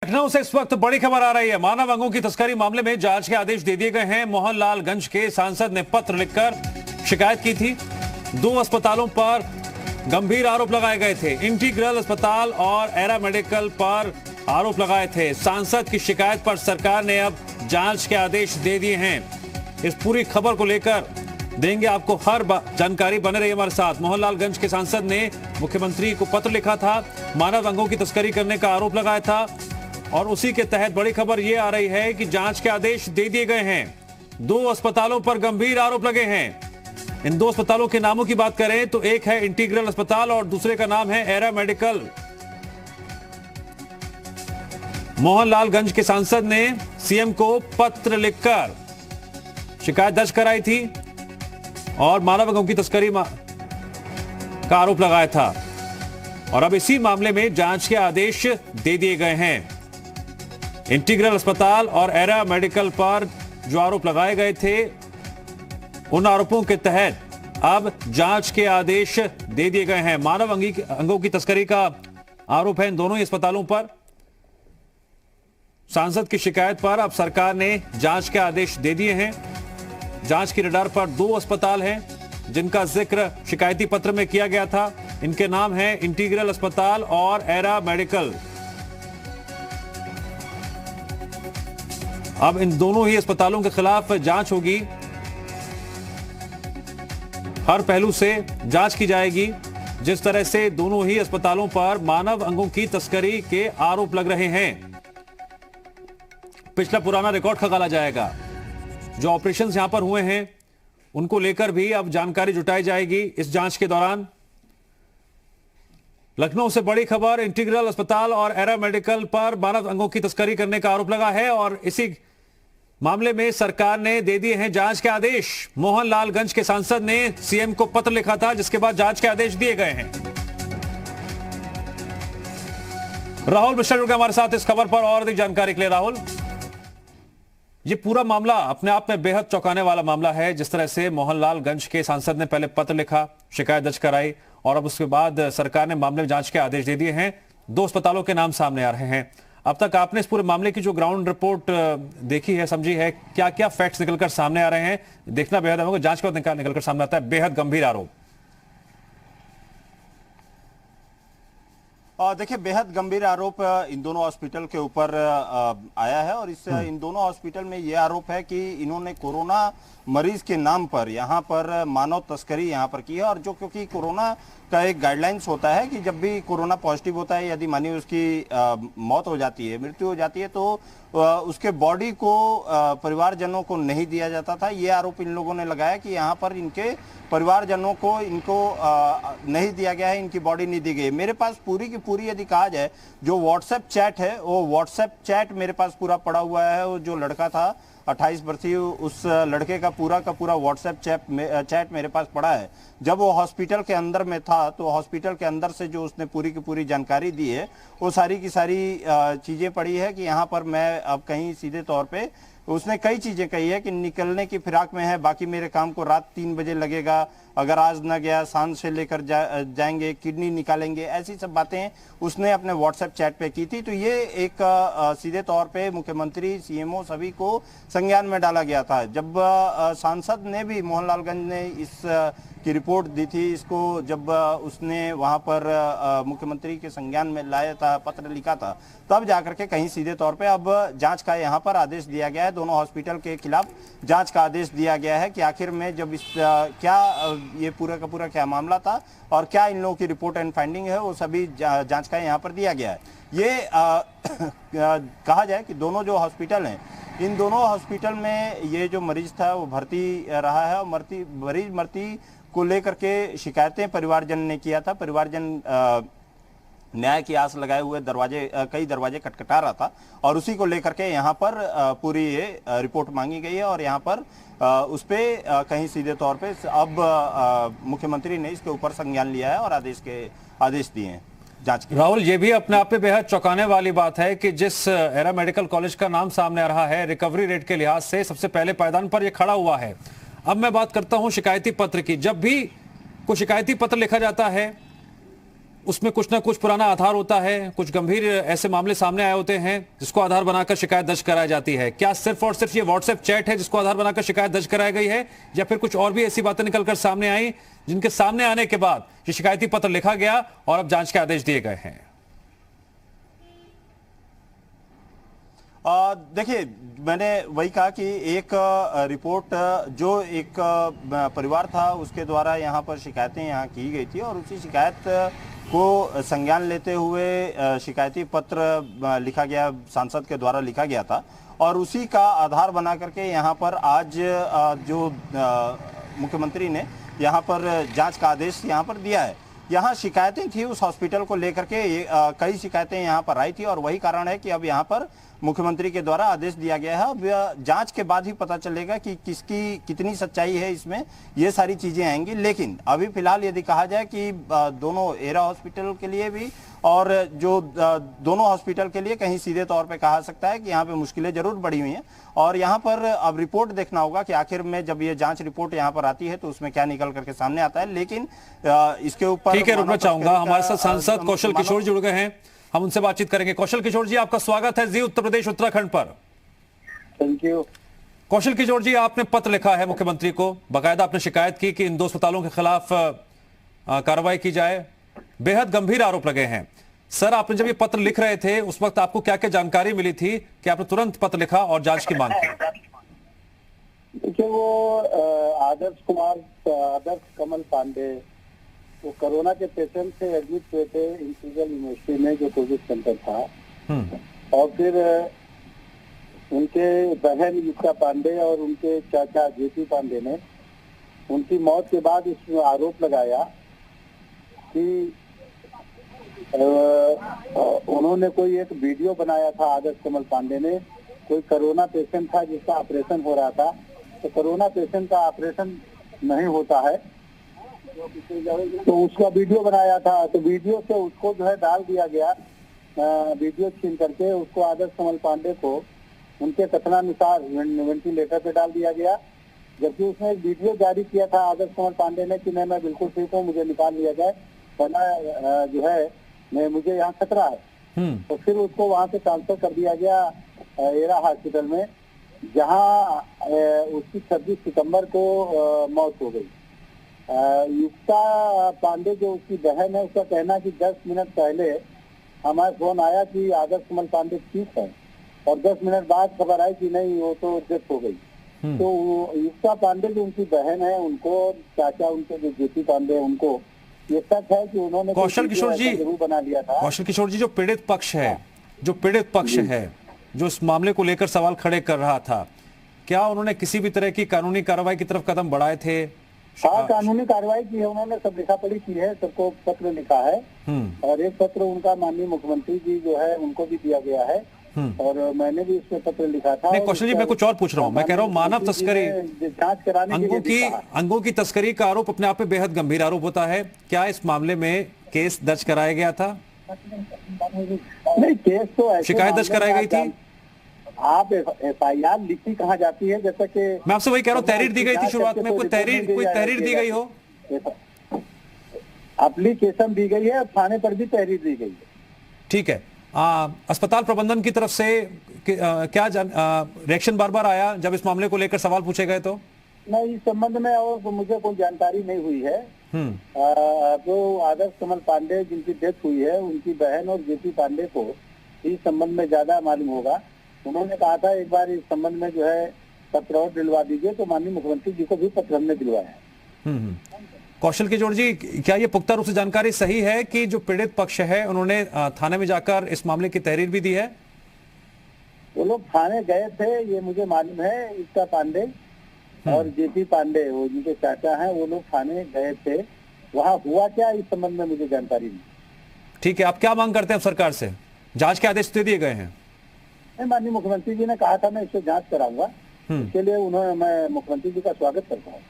लखनऊ से इस वक्त बड़ी खबर आ रही है। मानव अंगों की तस्करी मामले में जांच के आदेश दे दिए गए हैं। मोहनलालगंज के सांसद ने पत्र लिखकर शिकायत की थी। 2 अस्पतालों पर गंभीर आरोप लगाए गए थे। इंटीग्रल अस्पताल और एरा मेडिकल पर आरोप लगाए थे। सांसद की शिकायत पर सरकार ने अब जांच के आदेश दे दिए हैं। इस पूरी खबर को लेकर देंगे आपको हर जानकारी। बने रहिए हमारे साथ। मोहनलालगंज के सांसद ने मुख्यमंत्री को पत्र लिखा था, मानव अंगों की तस्करी करने का आरोप लगाया था और उसी के तहत बड़ी खबर यह आ रही है कि जांच के आदेश दे दिए गए हैं। 2 अस्पतालों पर गंभीर आरोप लगे हैं। इन 2 अस्पतालों के नामों की बात करें तो एक है इंटीग्रल अस्पताल और दूसरे का नाम है एरा मेडिकल। मोहनलालगंज के सांसद ने सीएम को पत्र लिखकर शिकायत दर्ज कराई थी और मानव अंगों की तस्करी का आरोप लगाया था और अब इसी मामले में जांच के आदेश दे दिए गए हैं। इंटीग्रल अस्पताल और एरा मेडिकल पर जो आरोप लगाए गए थे, उन आरोपों के तहत अब जांच के आदेश दे दिए गए हैं। मानव अंगों की तस्करी का आरोप है इन दोनों ही अस्पतालों पर। सांसद की शिकायत पर अब सरकार ने जांच के आदेश दे दिए हैं। जांच की रडार पर 2 अस्पताल हैं जिनका जिक्र शिकायती पत्र में किया गया था। इनके नाम हैं इंटीग्रल अस्पताल और एरा मेडिकल। अब इन दोनों ही अस्पतालों के खिलाफ जांच होगी। हर पहलू से जांच की जाएगी। जिस तरह से दोनों ही अस्पतालों पर मानव अंगों की तस्करी के आरोप लग रहे हैं, पिछला पुराना रिकॉर्ड खंगाला जाएगा। जो ऑपरेशंस यहां पर हुए हैं उनको लेकर भी अब जानकारी जुटाई जाएगी इस जांच के दौरान। लखनऊ से बड़ी खबर, इंटीग्रल अस्पताल और एरा मेडिकल पर मानव अंगों की तस्करी करने का आरोप लगा है और इसी मामले में सरकार ने दे दिए हैं जांच के आदेश। मोहनलालगंज के सांसद ने सीएम को पत्र लिखा था, जिसके बाद जांच के आदेश दिए गए हैं। राहुल मिश्रा जुड़ गए हमारे साथ इस खबर पर और अधिक जानकारी के लिए। राहुल, ये पूरा मामला अपने आप में बेहद चौंकाने वाला मामला है। जिस तरह से मोहनलालगंज के सांसद ने पहले पत्र लिखा, शिकायत दर्ज कराई और अब उसके बाद सरकार ने मामले में जांच के आदेश दे दिए हैं। 2 अस्पतालों के नाम सामने आ रहे हैं। अब तक आपने इस पूरे मामले की जो ग्राउंड रिपोर्ट देखी है, समझी है, क्या क्या फैक्ट्स निकलकर सामने आ रहे हैं? देखना बेहद अहम होगा। जांच के बाद निकलकर सामने आता है बेहद गंभीर आरोप। देखिए, बेहद गंभीर आरोप इन दोनों हॉस्पिटल के ऊपर आया है और इन दोनों हॉस्पिटल में ये आरोप है कि इन्होंने कोरोना मरीज के नाम पर यहाँ पर मानव तस्करी यहाँ पर की है। और जो क्योंकि कोरोना का एक गाइडलाइंस होता है कि जब भी कोरोना पॉजिटिव होता है, यदि मानिए उसकी मौत हो जाती है, मृत्यु हो जाती है, तो उसके बॉडी को परिवारजनों को नहीं दिया जाता था। ये आरोप इन लोगों ने लगाया कि यहाँ पर इनके परिवारजनों को इनको नहीं दिया गया है, इनकी बॉडी नहीं दी गई। मेरे पास पूरी की पूरी यदि कहा जाए, जो व्हाट्सएप चैट है, वो व्हाट्सएप चैट मेरे पास पूरा पड़ा हुआ है। वो जो लड़का था 28 वर्षीय, उस लड़के का पूरा व्हाट्सएप चैट मेरे पास पड़ा है। जब वो हॉस्पिटल के अंदर में था तो हॉस्पिटल के अंदर से जो उसने पूरी की पूरी जानकारी दी है, वो सारी की सारी चीज़ें पड़ी है कि यहाँ पर मैं अब कहीं सीधे तौर पे उसने कई चीज़ें कही है कि निकलने की फिराक में है, बाकी मेरे काम को रात 3 बजे लगेगा, अगर आज न गया सांझ से लेकर जाएंगे, किडनी निकालेंगे, ऐसी सब बातें उसने अपने व्हाट्सएप चैट पे की थी। तो ये एक सीधे तौर पे मुख्यमंत्री, सीएमओ सभी को संज्ञान में डाला गया था। जब सांसद ने भी, मोहनलालगंज ने इस की रिपोर्ट दी थी, इसको जब उसने वहां पर मुख्यमंत्री के संज्ञान में लाया था, पत्र लिखा था, तब जाकर के कहीं सीधे तौर पे अब जांच का यहाँ पर आदेश दिया गया है। दोनों हॉस्पिटल के खिलाफ जांच का आदेश दिया गया है कि आखिर में जब इस क्या ये पूरा का पूरा क्या मामला था और क्या इन लोगों की रिपोर्ट एंड फाइंडिंग है, वो सभी जांच का यहाँ पर दिया गया है। ये कहा जाए कि दोनों जो हॉस्पिटल हैं, इन दोनों हॉस्पिटल में ये जो मरीज था वो भर्ती रहा है और मरीज मरती को लेकर के शिकायतें परिवारजन ने किया था। परिवारजन न्याय की आस लगाए हुए कई दरवाजे खटखटा रहा था और उसी को लेकर के यहाँ पर पूरी ये रिपोर्ट मांगी गई है और यहाँ पर उस पे कहीं सीधे तौर पे अब मुख्यमंत्री ने इसके ऊपर संज्ञान लिया है और आदेश दिए हैं जांच के। राहुल, ये भी अपने आप में बेहद चौंकाने वाली बात है कि जिस एरा मेडिकल कॉलेज का नाम सामने आ रहा है, रिकवरी रेट के लिहाज से सबसे पहले पायदान पर यह खड़ा हुआ है। अब मैं बात करता हूं शिकायती पत्र की। जब भी कोई शिकायती पत्र लिखा जाता है, उसमें कुछ ना कुछ पुराना आधार होता है, कुछ गंभीर ऐसे मामले सामने आए होते हैं जिसको आधार बनाकर शिकायत दर्ज कराई जाती है। क्या सिर्फ और सिर्फ ये व्हाट्सएप चैट है जिसको आधार बनाकर शिकायत दर्ज कराई गई है, या फिर कुछ और भी ऐसी बातें निकलकर सामने आई जिनके सामने आने के बाद ये शिकायती पत्र लिखा गया और अब जांच के आदेश दिए गए हैं? देखिए, मैंने वही कहा कि एक रिपोर्ट जो एक परिवार था उसके द्वारा यहाँ पर शिकायतें यहाँ की गई थी और उसी शिकायत को संज्ञान लेते हुए शिकायती पत्र लिखा गया, सांसद के द्वारा लिखा गया था और उसी का आधार बना करके यहाँ पर आज जो मुख्यमंत्री ने यहाँ पर जांच का आदेश यहाँ पर दिया है। यहाँ शिकायतें थी उस हॉस्पिटल को लेकर के, कई शिकायतें यहाँ पर आई थी और वही कारण है कि अब यहाँ पर मुख्यमंत्री के द्वारा आदेश दिया गया है। अब जांच के बाद ही पता चलेगा कि किसकी कितनी सच्चाई है इसमें, ये सारी चीजें आएंगी। लेकिन अभी फिलहाल यदि कहा जाए कि दोनों एरा हॉस्पिटल के लिए भी और जो दोनों हॉस्पिटल के लिए कहीं सीधे तौर पे कहा सकता है कि यहाँ पे मुश्किलें जरूर बढ़ी हुई हैं और यहाँ पर अब रिपोर्ट देखना होगा कि आखिर में जब ये जांच रिपोर्ट यहाँ पर आती है तो उसमें क्या निकल करके सामने आता है। लेकिन इसके ऊपर ठीक है, रुकना चाहूंगा। हमारे साथ सांसद कौशल किशोर जुड़ गए हैं, हम उनसे बातचीत करेंगे। कौशल किशोर जी, आपका स्वागत है जी उत्तर प्रदेश उत्तराखंड पर। Thank you. कौशल किशोर जी, आपने पत्र लिखा है मुख्यमंत्री को, बाकायदा आपने शिकायत की कि इन 2 अस्पतालों के खिलाफ कार्रवाई की जाए, बेहद गंभीर आरोप लगे हैं। सर, आपने जब ये पत्र लिख रहे थे उस वक्त आपको क्या क्या जानकारी मिली थी कि आपने तुरंत पत्र लिखा और जांच की मांग की? देखिए, वो आदर्श कमल पांडे वो कोरोना के पेशेंट से एडमिट हुए थे इंटीरियर यूनिवर्सिटी में जो कोविड सेंटर था और फिर उनके बहन युक्ता पांडे और उनके चाचा जेपी पांडे ने उनकी मौत के बाद इसमें आरोप लगाया कि उन्होंने कोई एक वीडियो बनाया था। आदर्श कमल पांडे ने, कोई कोरोना पेशेंट था जिसका ऑपरेशन हो रहा था, तो कोरोना पेशेंट का ऑपरेशन नहीं होता है तो उसका वीडियो बनाया था। तो वीडियो से उसको जो है डाल दिया गया, वीडियो छीन करके उसको आदर्श कमल पांडे को उनके कथनानुसार वेंटिलेटर पे डाल दिया गया, जबकि उसने एक वीडियो जारी किया था आदर्श कमल पांडे ने कि मैं बिल्कुल ठीक हूँ, मुझे निकाल लिया जाए, वरना जो है मुझे यहाँ खतरा है। तो फिर उसको वहाँ से ट्रांसफर कर दिया गया एरा हॉस्पिटल में, जहाँ उसकी 26 सितंबर को मौत हो गई। युक्ता पांडे जो उसकी बहन है, उसका कहना कि 10 मिनट पहले हमारे फोन आया कि आदर्श कमल पांडे ठीक है और 10 मिनट बाद खबर आई कि नहीं, वो तो डेथ हो गई। तो युक्ता पांडे जो उनकी बहन है, उनको चाचा उनके जो जेपी पांडे, उनको ये सच है कि उन्होंने कौशल किशोर जी जरूर बना लिया था। कौशल किशोर जी, जो पीड़ित पक्ष है, जो पीड़ित पक्ष है, जो इस मामले को लेकर सवाल खड़े कर रहा था, क्या उन्होंने किसी भी तरह की कानूनी कार्रवाई की तरफ कदम बढ़ाए थे? हाँ, कानूनी कार्रवाई की है उन्होंने, सब लिखा पढ़ी की है, सबको पत्र लिखा है और एक पत्र उनका माननीय मुख्यमंत्री जी जो है उनको भी दिया गया है और मैंने भी इसमें पत्र लिखा था। नहीं कौशल जी, मैं कुछ और पूछ रहा हूँ। मैं कह रहा हूँ मानव तस्करी, जांच कराने अंगों की तस्करी का आरोप अपने आप में बेहद गंभीर आरोप होता है। क्या इस मामले में केस दर्ज कराया गया था? नहीं, केस तो शिकायत दर्ज कराई गई थी। आप FIR लिखी कहाँ जाती है? जैसा कि मैं आपसे वही कह रहा हूँ, तहरीर दी गई थी शुरुआत में, कोई तहरीर दी गई हो? एप्लीकेशन दी गई है और थाने पर भी तहरीर दी गई है। ठीक है। अस्पताल प्रबंधन की तरफ से क्या रिएक्शन बार बार आया जब इस मामले को लेकर सवाल पूछे गए? तो नहीं, इस संबंध में और मुझे कोई जानकारी नहीं हुई है। जो आदर्श कमल पांडे जिनकी डेथ हुई है, उनकी बहन और जेपी पांडे को इस संबंध में ज्यादा मालूम होगा। उन्होंने कहा था एक बार इस संबंध में जो है पत्र और दिलवा दीजिए, तो माननीय मुख्यमंत्री जी को भी पत्र हमने दिलवाया। कौशल किशोर जी, क्या ये पुख्ता रूप से जानकारी सही है कि जो पीड़ित पक्ष है उन्होंने थाने में जाकर इस मामले की तहरीर भी दी है? वो लोग थाने गए थे, ये मुझे मालूम है। युक्ता पांडे और जेपी पांडे, वो जिनके चाचा हैं, वो लोग थाने गए थे। वहाँ हुआ क्या इस संबंध में मुझे जानकारी नहीं। ठीक है, आप क्या मांग करते हैं सरकार से? जांच के आदेश दे दिए गए हैं? माननीय मुख्यमंत्री जी ने कहा था मैं इससे जांच कराऊंगा, इसके लिए मैं मुख्यमंत्री जी का स्वागत करता हूँ।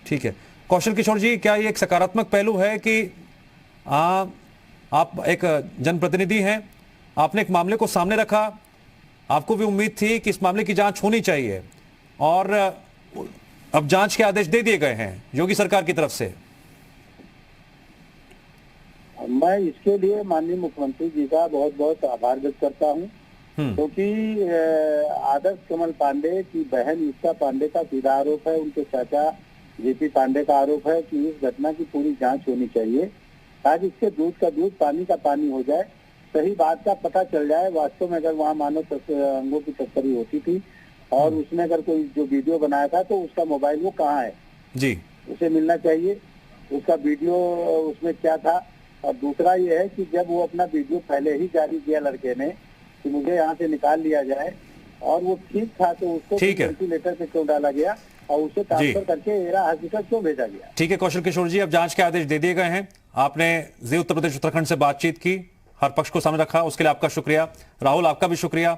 ठीक है। कौशल किशोर जी, क्या ये एक सकारात्मक पहलू है कि आप एक जनप्रतिनिधि हैं, आपने एक मामले को सामने रखा, आपको भी उम्मीद थी कि इस मामले की जांच होनी चाहिए और अब जांच के आदेश दे दिए गए हैं योगी सरकार की तरफ से? मैं इसके लिए माननीय मुख्यमंत्री जी का बहुत बहुत आभार व्यक्त करता हूँ, क्योंकि आदर्श कमल पांडे की बहन युक्ता पांडे का सीधा आरोप है, उनके चाचा जेपी पांडे का आरोप है कि इस घटना की पूरी जांच होनी चाहिए ताकि इसके दूध का दूध पानी का पानी हो जाए, सही बात का पता चल जाए। वास्तव में अगर वहाँ मानव अंगों की तस्करी होती थी और उसने अगर कोई जो वीडियो बनाया था तो उसका मोबाइल वो कहाँ है जी, उसे मिलना चाहिए, उसका वीडियो उसमें क्या था। और दूसरा ये है कि जब वो अपना वीडियो पहले ही जारी किया लड़के ने कि मुझे यहाँ से निकाल लिया जाए और वो ठीक था, तो उसको वेंटिलेटर पे क्यों डाला गया और उसे ट्रांसफर करके एरा हॉस्पिटल क्यों भेजा गया। ठीक है कौशल किशोर जी, अब जांच के आदेश दे दिए गए हैं। आपने जी उत्तर प्रदेश उत्तराखंड से बातचीत की, हर पक्ष को सामने रखा, उसके लिए आपका शुक्रिया। राहुल, आपका भी शुक्रिया।